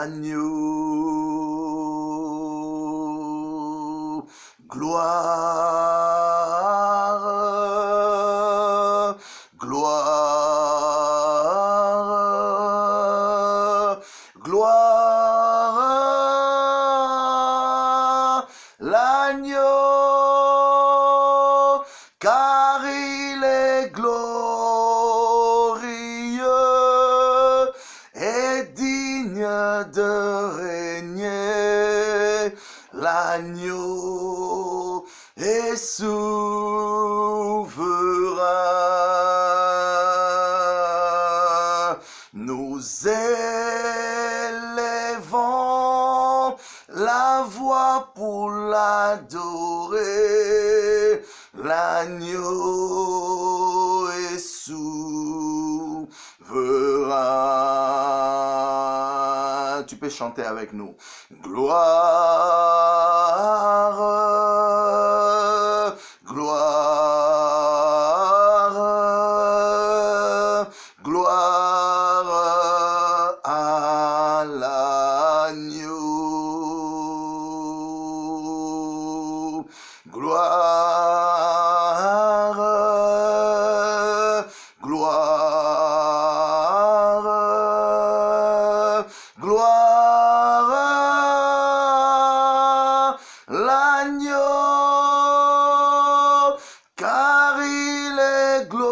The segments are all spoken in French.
l'agneau. Gloire, gloire, gloire, l'agneau, car il est glorieux et digne de régner. L'agneau est souverain. Nous élevons la voix pour l'adorer. L'agneau est souverain. Tu peux chanter avec nous. Gloire, gloire, gloire à l'agneau. Gloire, gloire, gloire, l'agneau, car il est glorieux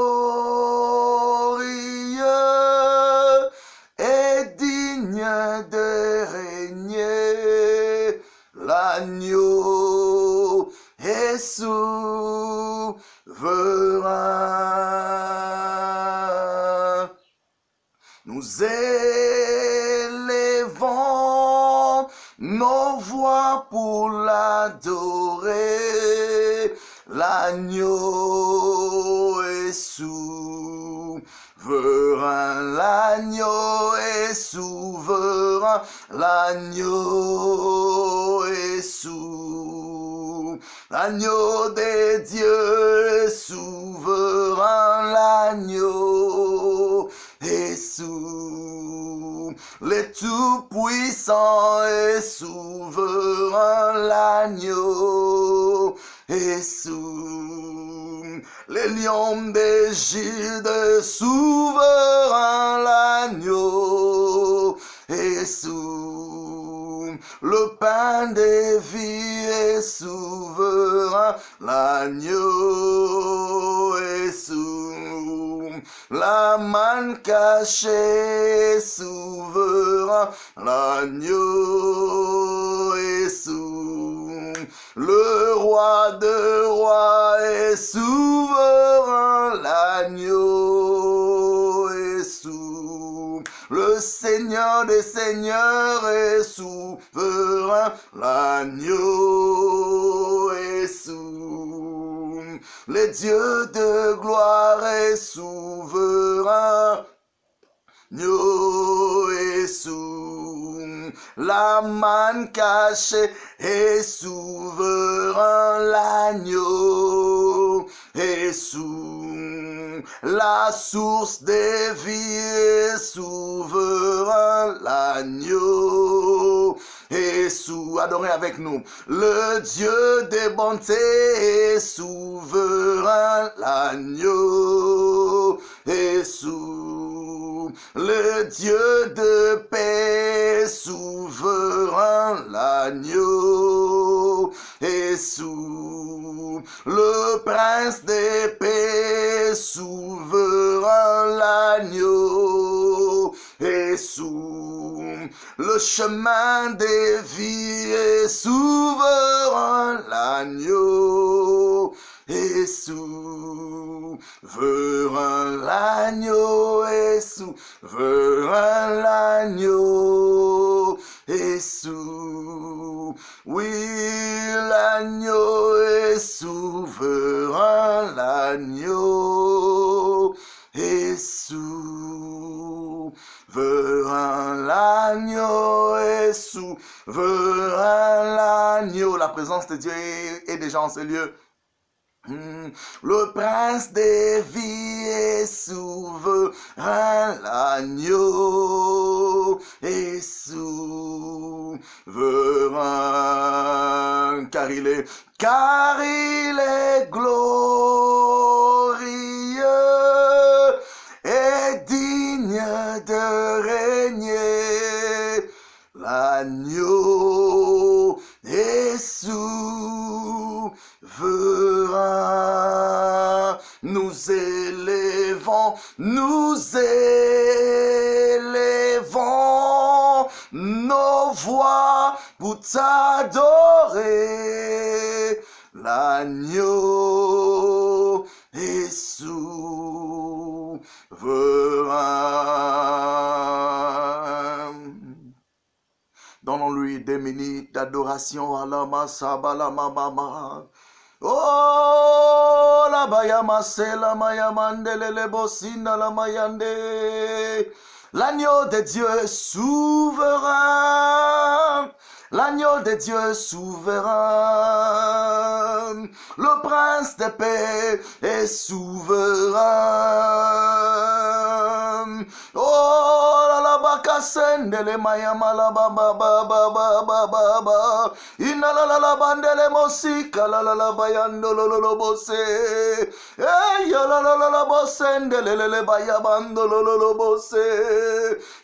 et digne de régner. L'agneau est souverain. Nous élevons nos voix pour l'adorer. L'agneau est souverain. L'agneau est souverain. L'agneau est souverain. L'agneau des dieux est souverain. L'agneau est souverain. Le Tout-Puissant est souverain. L'agneau est souverain. Le lion des Judes est souverain. L'agneau est souverain. Le pain des vies est souverain. L'agneau est souverain. La manne cachée est souverain. L'agneau est souverain. Le roi de rois est souverain. L'agneau est souverain. Le Seigneur des seigneurs est souverain. L'agneau est souverain. Le Dieu de gloire est souverain. L'agneau est souverain. La manne cachée est souverain. L'agneau est souverain. La source des vies est souverain. L'agneau est souverain. Adorez avec nous. Le Dieu des bontés est souverain. L'agneau est souverain. Le Dieu de paix est souverain. L'agneau est souverain. Le prince des paix est souverain. L'agneau est souverain. Le chemin des vies est souverain. L'agneau est souverain. L'agneau est souverain. L'agneau est souverain. Oui, l'agneau est souverain. L'agneau est souverain. L'agneau est souverain. L'agneau. La présence de Dieu est déjà en ce lieu. Le prince des vies est souverain, l'agneau est souverain, car il est glorieux et digne de régner. L'agneau est souverain. Nous élevons nos voix pour t'adorer. L'agneau est souverain. Donnons-lui des minutes d'adoration à la massa balamama. Oh, la bayama c'est la mayamande le bosina la mayande. L'agneau de Dieu est souverain. L'agneau de Dieu est souverain. Le prince de paix est souverain. Oh, la bakasende le mayama la baba baba baba baba. Inala la bandele mosika la bayando lo bose. Hey la bosende le bayabando lo bose.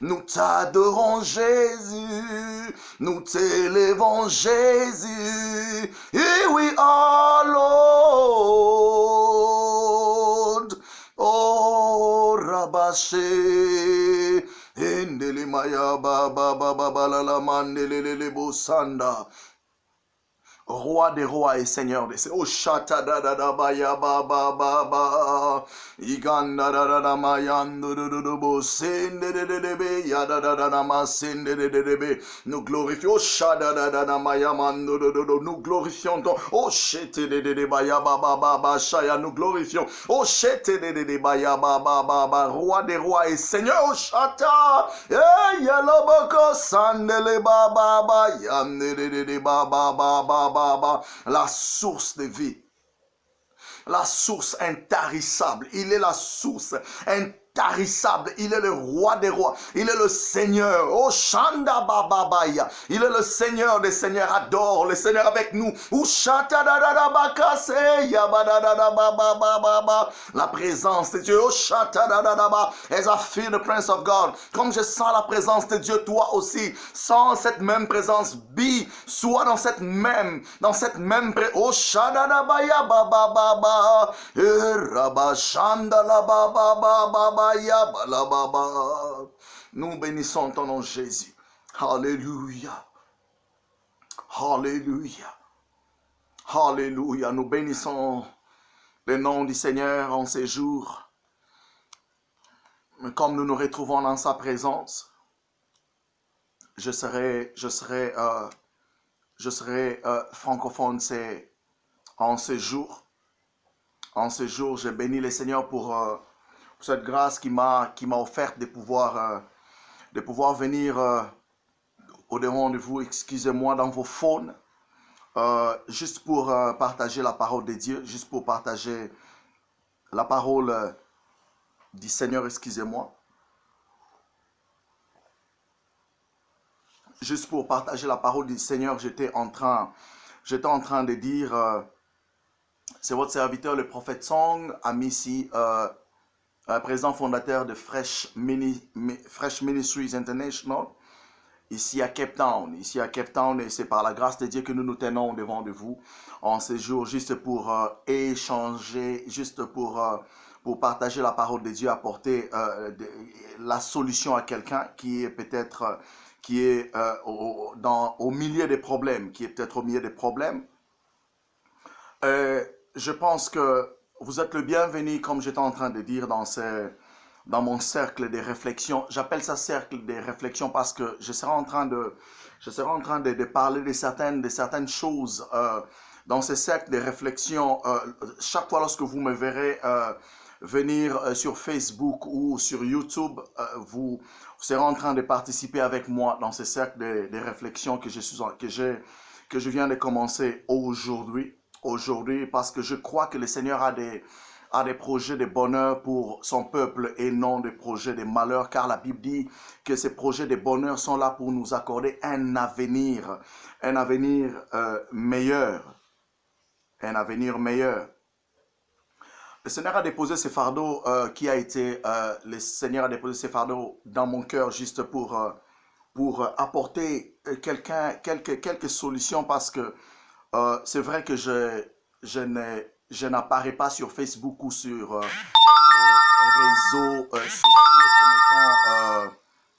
Nous t'adorons Jésus. Nous t'élevons Jésus. Et oui, our Lord. Oh, Rabashe. Endele maya baba baba la mandele bosanda. Roi des rois et Seigneur des seigneurs. Oh, chata da da da ba ya ba ba ba ba. Iganda da da da ma yando do do do bo sende de de be ya da da da ma sende de be. Nous glorifions. Oh, chada da da da ma ya mando do do do. Nous glorifions ton. Oh, chete de ba ya ba ba ba ba chaya. Nous glorifions. Oh, chete de ba ya ba ba ba ba. Roi des rois et Seigneur. Oh, chata. Eh ya lo boko sandele ba ba ba yande de ba ba ba ba. La source de vie, la source intarissable. Il est la source intarissable. Il est le roi des rois. Il est le Seigneur. Oh, Shanda Bababaya. Il est le Seigneur des seigneurs. Adore le Seigneur avec nous. La présence de Dieu. Oh, as I feel the presence of God. Comme je sens la présence de Dieu, toi aussi, sens cette même présence. Sois dans cette même oh, Shadadabaya Baba. Rabashanda la Baba. Nous bénissons ton nom Jésus. Alléluia. Alléluia. Alléluia. Nous bénissons le nom du Seigneur en ces jours. Mais comme nous nous retrouvons dans sa présence, je serai francophone en ces jours. En ces jours, j'ai béni le Seigneur pour cette grâce qui m'a offerte de pouvoir venir au-devant de vous, excusez-moi, dans vos phones, juste pour partager la parole de Dieu, juste pour partager la parole du Seigneur, excusez-moi. Juste pour partager la parole du Seigneur, j'étais en train de dire, c'est votre serviteur, le prophète Song, ami ici, président fondateur de Fresh Ministries International, ici à Cape Town, et c'est par la grâce de Dieu que nous nous tenons devant de vous en ce jour, juste pour échanger, juste pour partager la parole de Dieu, apporter la solution à quelqu'un qui est peut-être au milieu des problèmes, je pense que vous êtes le bienvenu, comme j'étais en train de dire dans mon cercle de réflexion. J'appelle ça cercle de réflexion parce que je serai en train de parler de certaines choses dans ce cercle de réflexion. Chaque fois lorsque vous me verrez venir sur Facebook ou sur YouTube, vous serez en train de participer avec moi dans ce cercle de réflexion que je viens de commencer aujourd'hui. aujourd'hui parce que je crois que le Seigneur a des projets de bonheur pour son peuple et non des projets de malheur, car la Bible dit que ces projets de bonheur sont là pour nous accorder un avenir meilleur, un avenir meilleur. Le Seigneur a déposé ce fardeau le Seigneur a déposé ce fardeau dans mon cœur juste pour apporter quelques solutions parce que c'est vrai que je n'apparais pas sur Facebook ou sur les réseaux sociaux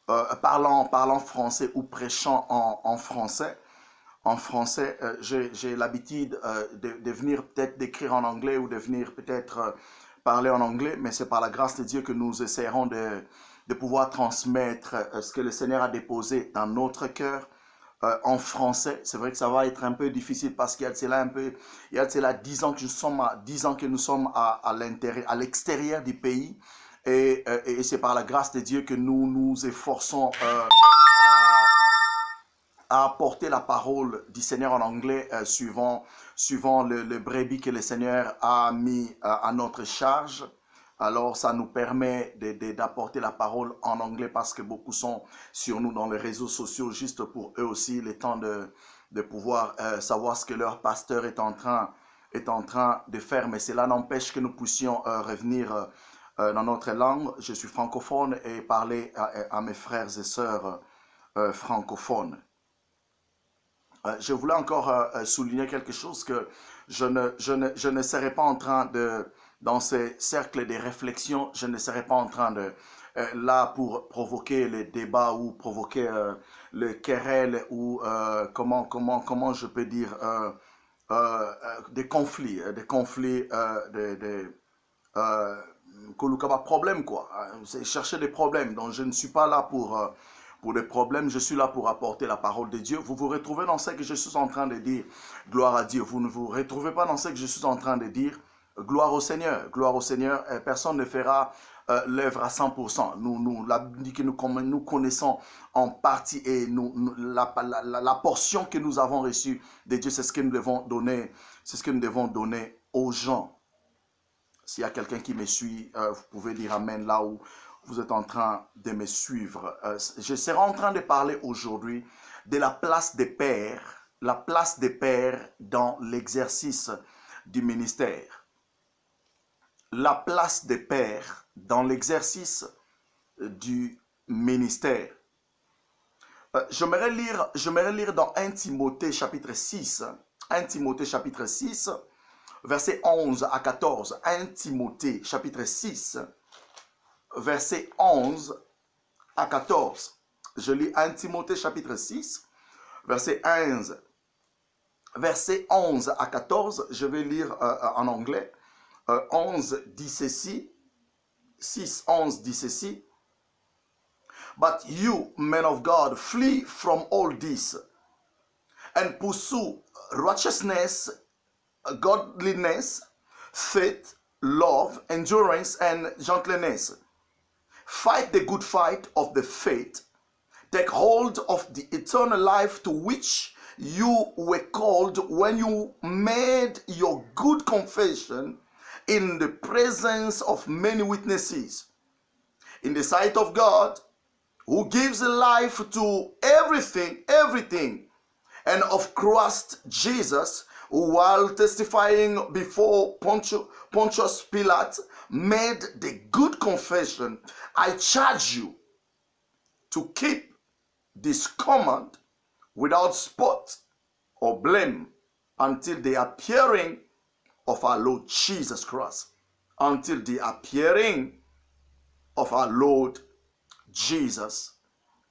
comme étant parlant français ou prêchant en français. En français, j'ai l'habitude de venir peut-être d'écrire en anglais ou de venir peut-être parler en anglais, mais c'est par la grâce de Dieu que nous essaierons de pouvoir transmettre ce que le Seigneur a déposé dans notre cœur en français. C'est vrai que ça va être un peu difficile parce qu'il y a de cela 10 ans que nous sommes à l'extérieur du pays et c'est par la grâce de Dieu que nous nous efforçons à apporter la parole du Seigneur en anglais suivant le brebis que le Seigneur a mis à notre charge. Alors, ça nous permet d'apporter la parole en anglais parce que beaucoup sont sur nous dans les réseaux sociaux juste pour eux aussi le temps de pouvoir savoir ce que leur pasteur est en train de faire. Mais cela n'empêche que nous puissions revenir dans notre langue. Je suis francophone et parler à mes frères et sœurs francophones. Je voulais encore souligner quelque chose que je ne serai pas en train dans ces cercles de réflexion, je ne serai pas en train de, là pour provoquer les débats ou provoquer le querelle ou comment je peux dire, des conflits, problème quoi. C'est chercher des problèmes. Donc je ne suis pas là pour des problèmes, je suis là pour apporter la parole de Dieu. Vous vous retrouvez dans ce que je suis en train de dire, gloire à Dieu. Vous ne vous retrouvez pas dans ce que je suis en train de dire, gloire au Seigneur. Gloire au Seigneur, personne ne fera l'œuvre à 100%. La Bible dit que nous connaissons en partie et la portion que nous avons reçue de Dieu, c'est ce que nous devons donner aux gens. S'il y a quelqu'un qui me suit, vous pouvez dire Amen là où vous êtes en train de me suivre. Je serai en train de parler aujourd'hui de la place des pères dans l'exercice du ministère. La place des pères dans l'exercice du ministère. J'aimerais lire dans 1 Timothée chapitre 6, 1 Timothée chapitre 6, versets 11 à 14. 1 Timothée chapitre 6, versets 11 à 14. Je lis 1 Timothée chapitre 6, verset 11 à 14. Je vais lire en anglais. 11 dit ceci. 6, 11 dit ceci. But you, men of God, flee from all this and pursue righteousness, godliness, faith, love, endurance, and gentleness. Fight the good fight of the faith. Take hold of the eternal life to which you were called when you made your good confession in the presence of many witnesses. In the sight of God, who gives life to everything, and of Christ Jesus, who while testifying before Pontius Pilate, made the good confession. I charge you to keep this command without spot or blame until the appearing of our Lord Jesus Christ. Until the appearing of our Lord Jesus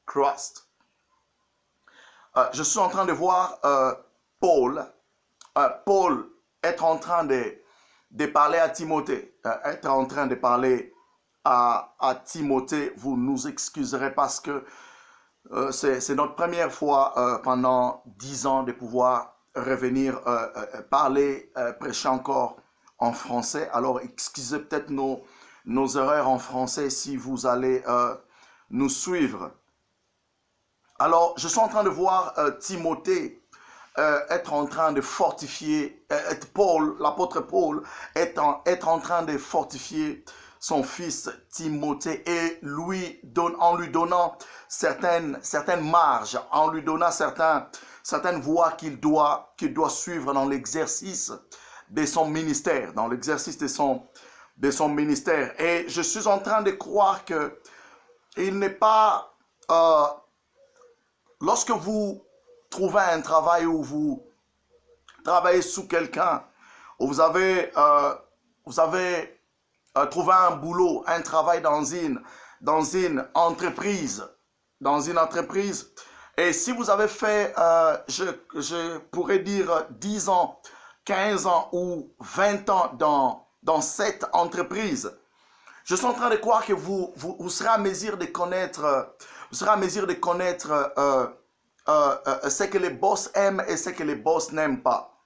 Christ. Je suis en train de voir Paul être en train de parler à Timothée. Être en train de parler à Timothée. Vous nous excuserez parce que c'est notre première fois pendant 10 ans de pouvoir revenir parler, prêcher encore en français. Alors excusez peut-être nos erreurs en français si vous allez nous suivre. Alors je suis en train de voir Timothée être en train de fortifier, Paul, l'apôtre Paul, être en train de fortifier son fils Timothée et en lui donnant certaines marges, en lui donnant certaines voies qu'il doit suivre dans l'exercice de son ministère, de son ministère. Et je suis en train de croire que il n'est pas, lorsque vous trouvez un travail où vous travaillez sous quelqu'un, où vous avez trouvé un boulot, un travail dans une entreprise, et si vous avez fait, je pourrais dire 10 ans, 15 ans ou 20 ans dans cette entreprise, je suis en train de croire que vous serez à mesure de connaître, ce que les boss aiment et ce que les boss n'aiment pas.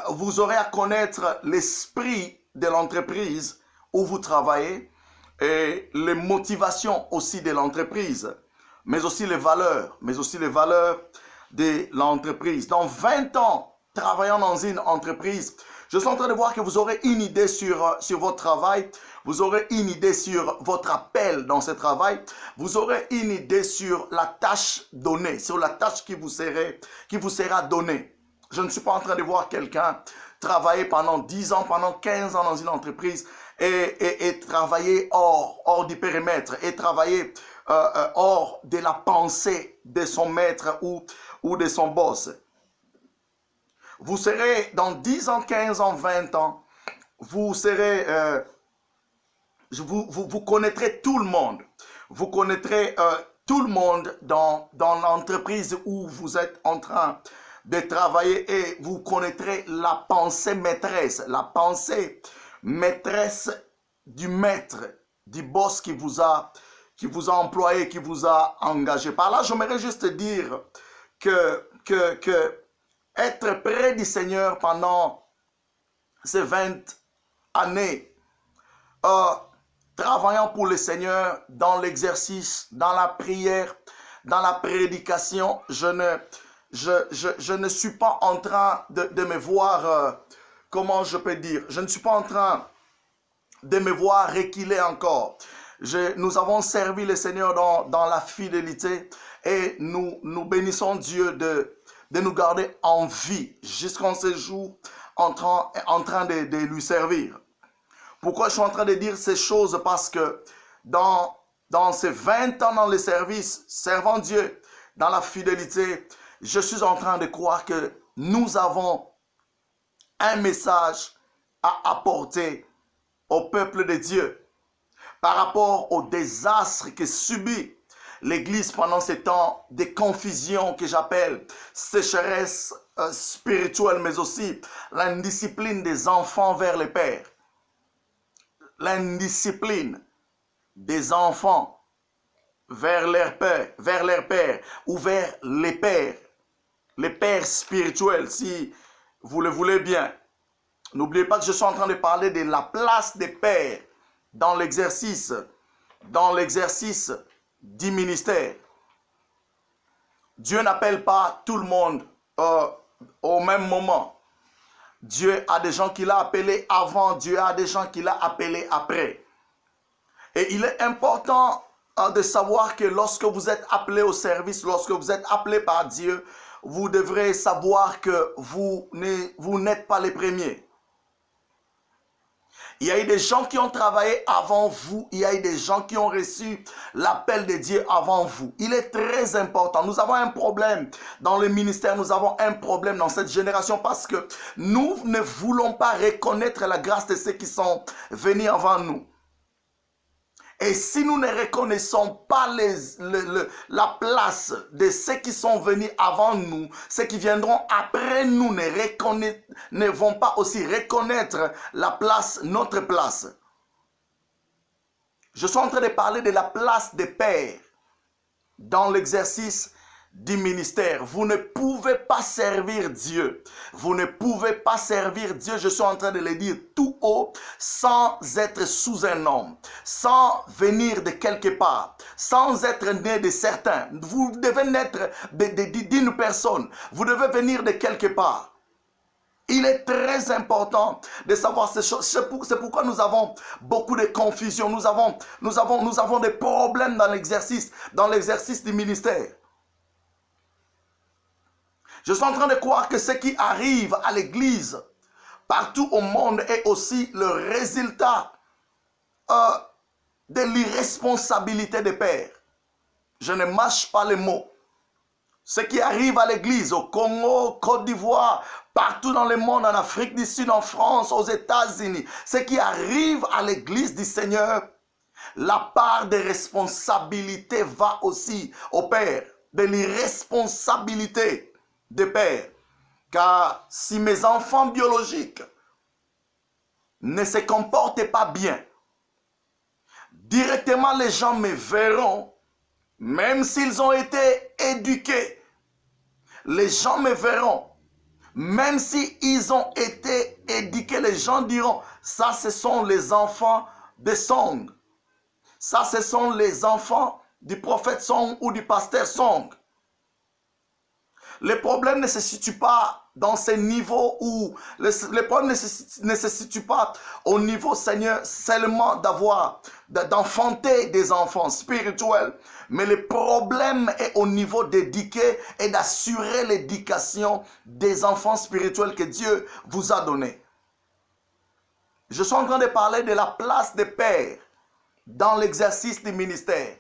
Vous aurez à connaître l'esprit de l'entreprise où vous travaillez et les motivations aussi de l'entreprise, mais aussi les valeurs de l'entreprise. Dans 20 ans, travaillant dans une entreprise, je suis en train de voir que vous aurez une idée sur votre travail, vous aurez une idée sur votre appel dans ce travail, vous aurez une idée sur la tâche donnée, sur la tâche qui vous sera donnée. Je ne suis pas en train de voir quelqu'un travailler pendant 10 ans, pendant 15 ans dans une entreprise et travailler hors du périmètre, et travailler hors de la pensée de son maître ou de son boss. Vous serez dans 10 ans, 15 ans, 20 ans, vous serez, vous connaîtrez tout le monde. Vous connaîtrez tout le monde dans l'entreprise où vous êtes en train de travailler, et vous connaîtrez la pensée maîtresse du maître, du boss qui vous a employé, qui vous a engagé. Par là, j'aimerais juste dire que être près du Seigneur pendant ces 20 années, travaillant pour le Seigneur dans l'exercice, dans la prière, dans la prédication, je ne suis pas en train de me voir, comment je peux dire, je ne suis pas en train de me voir reculer encore. Nous avons servi le Seigneur dans la fidélité, et nous bénissons Dieu de nous garder en vie jusqu'en ce jour, en train de lui servir. Pourquoi je suis en train de dire ces choses? Parce que dans ces 20 ans dans le service, servant Dieu dans la fidélité, je suis en train de croire que nous avons un message à apporter au peuple de Dieu par rapport au désastre que subit l'Église pendant ces temps de confusion que j'appelle sécheresse spirituelle, mais aussi l'indiscipline des enfants vers les pères. L'indiscipline des enfants vers leur père ou vers les pères spirituels, si vous le voulez bien. N'oubliez pas que je suis en train de parler de la place des pères dans l'exercice du ministère. Dieu n'appelle pas tout le monde au même moment. Dieu a des gens qu'il a appelés avant, Dieu a des gens qu'il a appelés après. Et il est important de savoir que lorsque vous êtes appelé au service, lorsque vous êtes appelé par Dieu, vous devrez savoir que vous n'êtes pas les premiers. Il y a eu des gens qui ont travaillé avant vous. Il y a eu des gens qui ont reçu l'appel de Dieu avant vous. Il est très important. Nous avons un problème dans le ministère. Nous avons un problème dans cette génération parce que nous ne voulons pas reconnaître la grâce de ceux qui sont venus avant nous. Et si nous ne reconnaissons pas la place de ceux qui sont venus avant nous, ceux qui viendront après nous ne vont pas aussi reconnaître notre place. Je suis en train de parler de la place des pères dans l'exercice du ministère. Vous ne pouvez pas servir Dieu. Vous ne pouvez pas servir Dieu, je suis en train de le dire tout haut, sans être sous un homme, sans venir de quelque part, sans être né de certains. Vous devez naître d'une personne. Vous devez venir de quelque part. Il est très important de savoir ces choses. C'est pourquoi nous avons beaucoup de confusion. Nous avons des problèmes dans l'exercice du ministère. Je suis en train de croire que ce qui arrive à l'église partout au monde est aussi le résultat de l'irresponsabilité des pères. Je ne mâche pas les mots. Ce qui arrive à l'église au Congo, Côte d'Ivoire, partout dans le monde, en Afrique du Sud, en France, aux États-Unis, ce qui arrive à l'église du Seigneur, la part de responsabilité va aussi au père, de l'irresponsabilité des pères. Car si mes enfants biologiques ne se comportent pas bien, directement les gens me verront, même s'ils ont été éduqués. Les gens me verront, même s'ils ont été éduqués, les gens diront, ça ce sont les enfants de Song. Ça ce sont les enfants du prophète Song ou du pasteur Song. Le problème ne se situe pas dans ces niveaux où le problème ne se situe pas au niveau, Seigneur, seulement d'enfanter des enfants spirituels, mais le problème est au niveau d'éduquer et d'assurer l'éducation des enfants spirituels que Dieu vous a donnés. Je suis en train de parler de la place des pères dans l'exercice du ministère.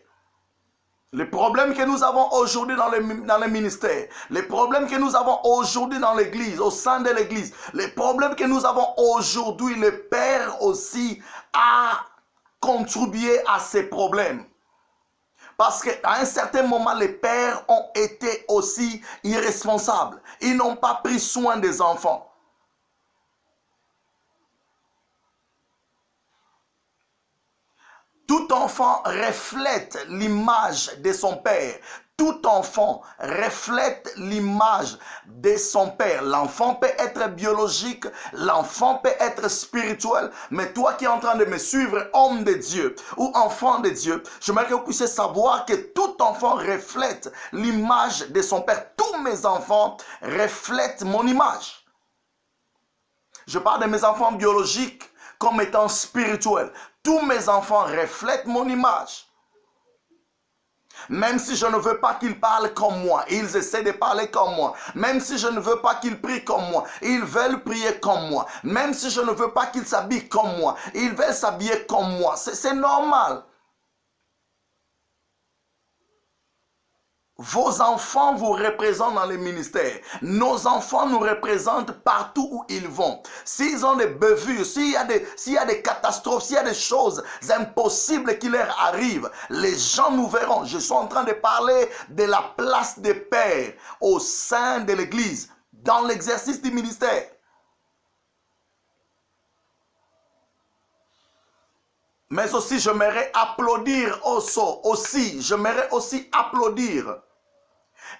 Les problèmes que nous avons aujourd'hui dans le ministère, les problèmes que nous avons aujourd'hui dans l'église, au sein de l'église, les problèmes que nous avons aujourd'hui, le Père aussi a contribué à ces problèmes. Parce qu'à un certain moment, les pères ont été aussi irresponsables. Ils n'ont pas pris soin des enfants. Tout enfant reflète l'image de son père. Tout enfant reflète l'image de son père. L'enfant peut être biologique, l'enfant peut être spirituel, mais toi qui es en train de me suivre, homme de Dieu ou enfant de Dieu, j'aimerais que vous puissiez savoir que tout enfant reflète l'image de son père. Tous mes enfants reflètent mon image. Je parle de mes enfants biologiques comme étant spirituels. Tous mes enfants reflètent mon image. Même si je ne veux pas qu'ils parlent comme moi, ils essaient de parler comme moi. Même si je ne veux pas qu'ils prient comme moi, ils veulent prier comme moi. Même si je ne veux pas qu'ils s'habillent comme moi, ils veulent s'habiller comme moi. C'est normal. Vos enfants vous représentent dans les ministères. Nos enfants nous représentent partout où ils vont. S'ils ont des bavures, s'il y a des catastrophes, s'il y a des choses impossibles qui leur arrivent, les gens nous verront. Je suis en train de parler de la place des pères au sein de l'Église, dans l'exercice du ministère. Mais aussi, j'aimerais applaudir j'aimerais aussi applaudir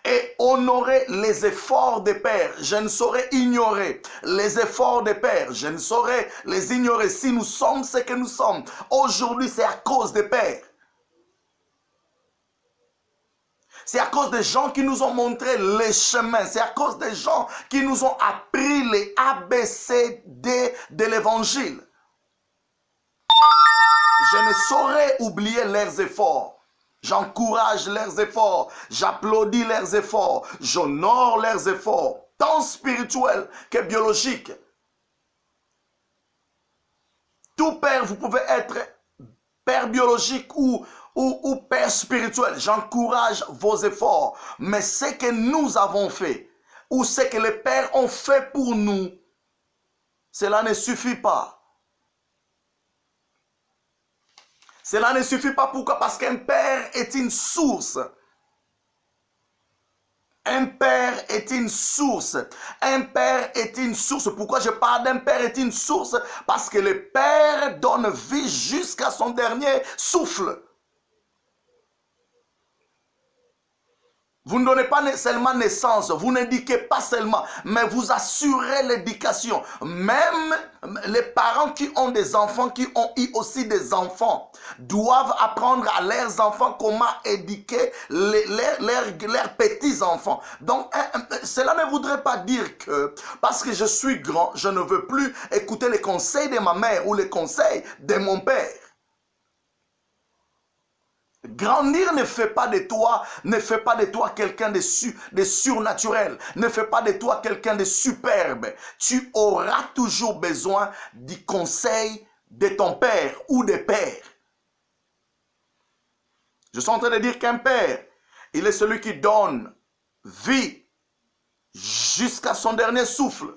et honorer les efforts des pères. Je ne saurais ignorer les efforts des pères. Je ne saurais les ignorer. Si nous sommes ce que nous sommes, aujourd'hui, c'est à cause des pères. C'est à cause des gens qui nous ont montré les chemins. C'est à cause des gens qui nous ont appris les ABCD de l'évangile. Je ne saurais oublier leurs efforts. J'encourage leurs efforts, j'applaudis leurs efforts, j'honore leurs efforts, tant spirituels que biologiques. Tout père, vous pouvez être père biologique ou père spirituel. J'encourage vos efforts. Mais ce que nous avons fait, ou ce que les pères ont fait pour nous, cela ne suffit pas. Cela ne suffit pas. Pourquoi? Parce qu'un père est une source. Un père est une source. Un père est une source. Pourquoi je parle d'un père est une source? Parce que le père donne vie jusqu'à son dernier souffle. Vous ne donnez pas seulement naissance, vous n'éduquez pas seulement, mais vous assurez l'éducation. Même les parents qui ont des enfants, qui ont eu aussi des enfants, doivent apprendre à leurs enfants comment éduquer leurs petits-enfants. Donc, cela ne voudrait pas dire que parce que je suis grand, je ne veux plus écouter les conseils de ma mère ou les conseils de mon père. Grandir ne fait pas de toi quelqu'un de surnaturel, ne fait pas de toi quelqu'un de superbe. Tu auras toujours besoin du conseil de ton père ou des pères. Je suis en train de dire qu'un père, il est celui qui donne vie jusqu'à son dernier souffle.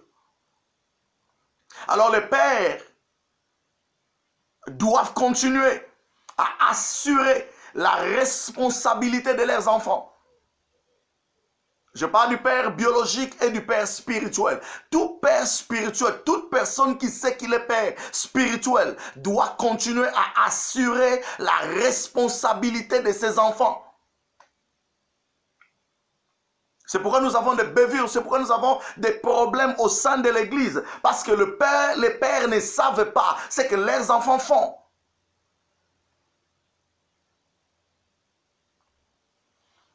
Alors les pères doivent continuer à assurer la responsabilité de leurs enfants. Je parle du père biologique et du père spirituel. Tout père spirituel, toute personne qui sait qu'il est père spirituel doit continuer à assurer la responsabilité de ses enfants. C'est pourquoi nous avons des bavures, c'est pourquoi nous avons des problèmes au sein de l'église. Parce que les pères ne savent pas ce que leurs enfants font.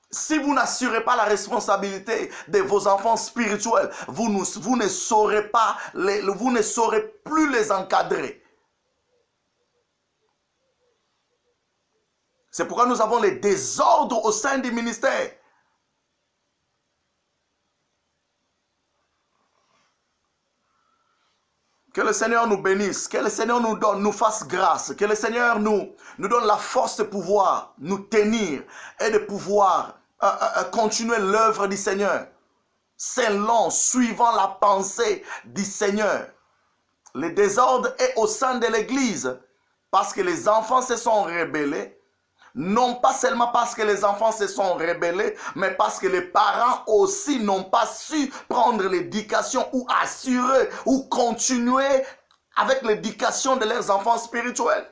Si vous n'assurez pas la responsabilité de vos enfants spirituels, vous ne saurez plus les encadrer. C'est pourquoi nous avons les désordres au sein du ministère. Que le Seigneur nous bénisse, que le Seigneur nous fasse grâce, que le Seigneur nous donne la force de pouvoir nous tenir et de pouvoir continuer l'œuvre du Seigneur, selon, suivant la pensée du Seigneur. Le désordre est au sein de l'Église parce que les enfants se sont rebellés. Non pas seulement parce que les enfants se sont rebellés, mais parce que les parents aussi n'ont pas su prendre l'éducation ou assurer ou continuer avec l'éducation de leurs enfants spirituels.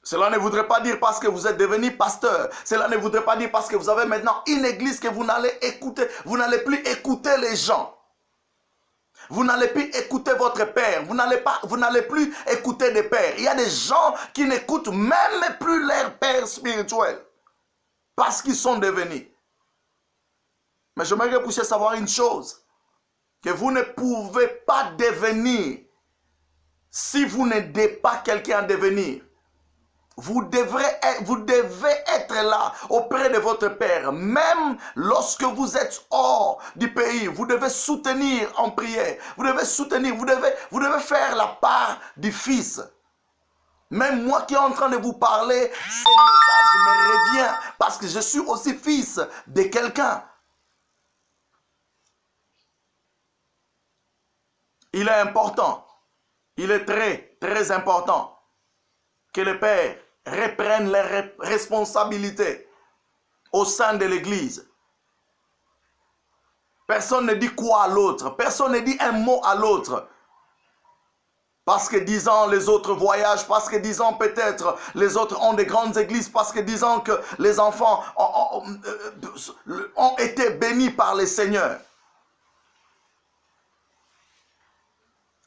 Cela ne voudrait pas dire parce que vous êtes devenu pasteur. Cela ne voudrait pas dire parce que vous avez maintenant une église que vous n'allez plus écouter les gens. Vous n'allez plus écouter votre père. Vous n'allez plus écouter des pères. Il y a des gens qui n'écoutent même plus leur père spirituel. Parce qu'ils sont devenus. Mais j'aimerais que vous puissiez savoir une chose. Que vous ne pouvez pas devenir si vous n'aidez pas quelqu'un à devenir. Vous devez être là auprès de votre père. Même lorsque vous êtes hors du pays, vous devez soutenir en prière. Vous devez soutenir, vous devez faire la part du fils. Même moi qui est en train de vous parler, ce message me revient parce que je suis aussi fils de quelqu'un. Il est important, il est très, très important que le père reprennent les responsabilités au sein de l'église. Personne ne dit quoi à l'autre. Personne ne dit un mot à l'autre. Parce que disant les autres voyagent, parce que disant peut-être les autres ont des grandes églises, parce que disant que les enfants ont été bénis par le Seigneur.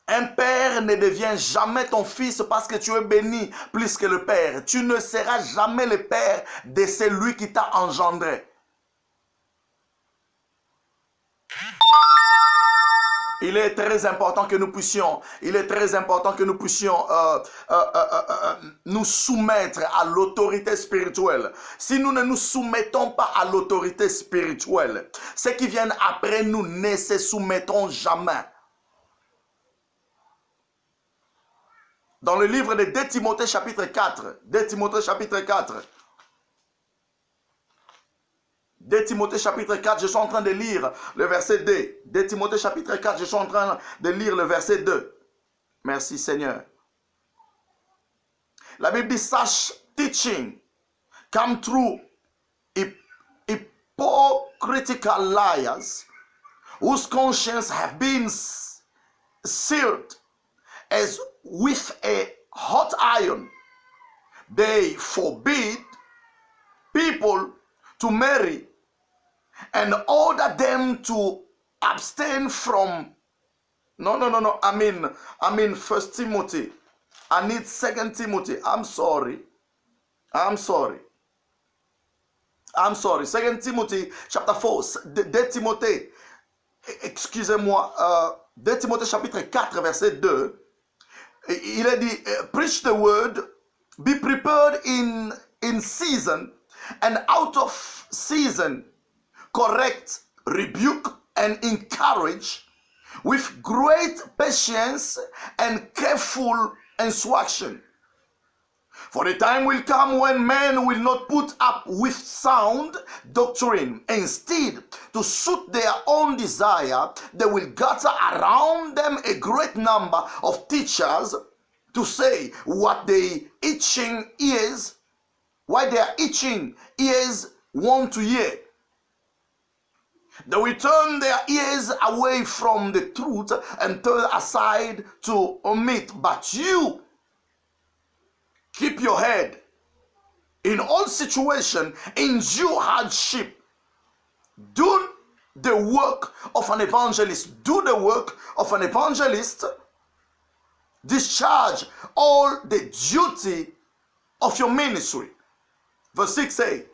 Un père ne devient jamais ton fils parce que tu es béni plus que le père. Tu ne seras jamais le père de celui qui t'a engendré. Il est très important que nous puissions, nous soumettre à l'autorité spirituelle. Si nous ne nous soumettons pas à l'autorité spirituelle, ceux qui viennent après nous ne se soumettront jamais. Dans le livre de 2 Timothée chapitre 4, 2 Timothée chapitre 4, 2 Timothée chapitre 4, je suis en train de lire le verset 2. 2 Timothée chapitre 4, je suis en train de lire le verset 2. Merci Seigneur. La Bible dit, such teaching come through hypocritical liars whose conscience have been seared as with a hot iron. They forbid people to marry and order them to abstain from. No. I mean 1 Timothy. I need 2 Timothy. I'm sorry. 2 Timothy chapter 4. 2 Timothée. Excusez-moi. 2 Timothée chapitre 4 verset 2. Il a dit, preach the word, be prepared in season and out of season, correct, rebuke, and encourage with great patience and careful instruction. For the time will come when men will not put up with sound doctrine. Instead, to suit their own desire, they will gather around them a great number of teachers to say what their itching ears want to hear. They will turn their ears away from the truth and turn aside to omit. But you, keep your head in all situation, endure hardship. Do the work of an evangelist. Do the work of an evangelist. Discharge all the duty of your ministry. Verse 6 say,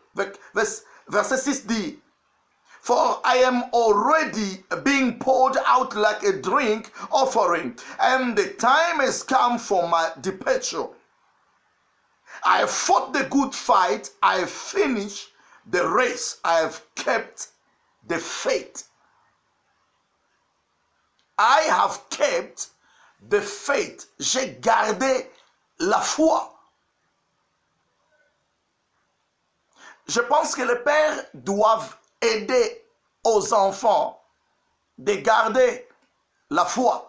verset 6 dit, for I am already being poured out like a drink offering, and the time has come for my departure. I have fought the good fight, I have finished the race, I have kept the faith. I have kept the faith. J'ai gardé la foi. Je pense que les pères doivent aider aux enfants de garder la foi.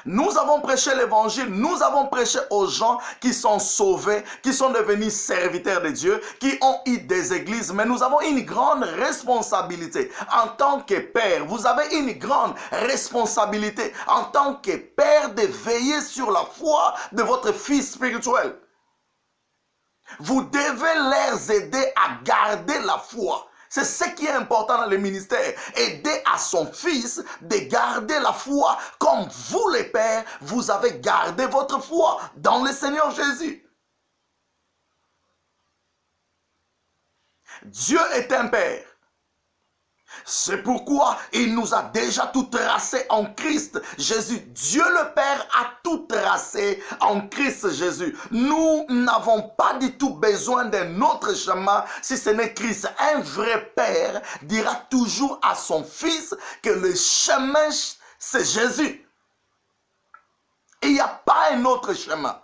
Nous avons prêché l'évangile, nous avons prêché aux gens qui sont sauvés, qui sont devenus serviteurs de Dieu, qui ont eu des églises, mais nous avons une grande responsabilité en tant que père. Vous avez une grande responsabilité en tant que père de veiller sur la foi de votre fils spirituel. Vous devez les aider à garder la foi. C'est ce qui est important dans le ministère. Aider à son fils de garder la foi comme vous les pères, vous avez gardé votre foi dans le Seigneur Jésus. Dieu est un père. C'est pourquoi il nous a déjà tout tracé en Christ Jésus. Dieu le Père a tout tracé en Christ Jésus. Nous n'avons pas du tout besoin d'un autre chemin si ce n'est Christ. Un vrai père dira toujours à son fils que le chemin c'est Jésus. Il n'y a pas un autre chemin.